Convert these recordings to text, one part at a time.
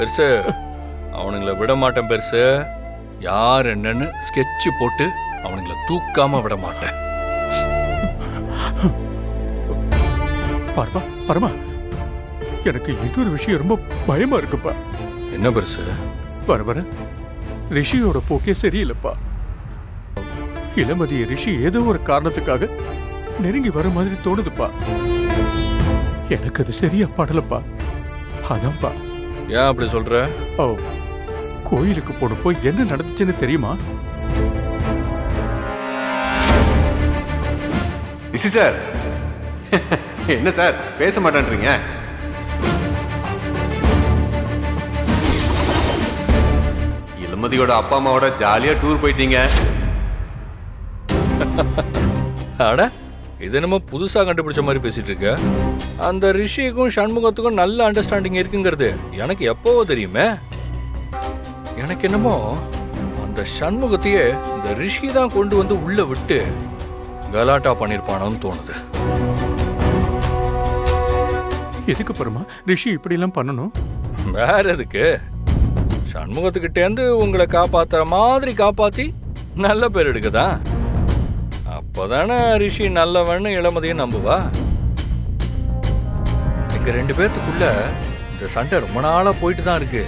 பெருசு அவனுங்களை விட மாட்டேன் பெருசு. யார் என்னன்னு ஸ்கெட்ச் போட்டு அவனுங்களை தூக்காம விட மாட்டேன். பரமா, எனக்கு இன்னொரு விஷயம் ரொம்ப பயமா இருக்குப்பா. என்ன பெருசு? வர ரிஷியோட போக்கே சரியில்லைப்பா. இளமதிய ரிஷி ஏதோ ஒரு காரணத்துக்காக நெருங்கி வர மாதிரி தோணுதுப்பா. எனக்கு அது சரியா படலப்பா. அதான்ப்பா. ஏன் அப்படி சொல்ற? கோயிலுக்கு போனப்போ என்ன நடந்துச்சுன்னு தெரியுமா? ரிஷி சார், என்ன சார் பேச மாட்டேன்றீங்க? இளமதியோட அப்பா அம்மாவோட ஜாலியா டூர் போயிட்டீங்க. அட, இது நம்ம புதுசா கண்டுபிடிச்ச மாதிரி பேசிட்டு இருக்க. அந்த ரிஷிக்கும் சண்முகத்துக்கும் நல்ல அண்டர்ஸ்டாண்டிங் இருக்குங்கிறது எனக்கு எப்பவோ தெரியுமே. எனக்கு என்னமோ அந்த சண்முகத்தையே இந்த ரிஷி தான் கொண்டு வந்து உள்ள விட்டு கலாட்டா பண்ணிருப்பானோன்னு தோணுது. எதுக்கு பரமா ரிஷி இப்படி எல்லாம் பண்ணணும்? வேற எதுக்கு? சண்முகத்துக்கிட்டேந்து உங்களை காப்பாத்துற மாதிரி காப்பாத்தி நல்ல பேர் எடுக்குதான். அப்போதானே ரிஷி நல்லவன்னு இளமதியும் நம்புவா. எங்க 2 பேர்த்துக்குள்ள இந்த சண்டை ரொம்ப நாளா போயிட்டு தான் இருக்கு.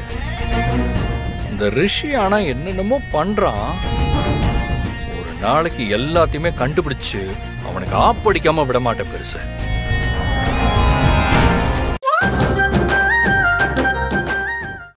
இந்த ரிஷி ஆனா என்னென்னமோ பண்றான். ஒரு நாளைக்கு எல்லாத்தையுமே கண்டுபிடிச்சு அவனுக்கு ஆப்படிக்காம விட மாட்டேன் பெருசு.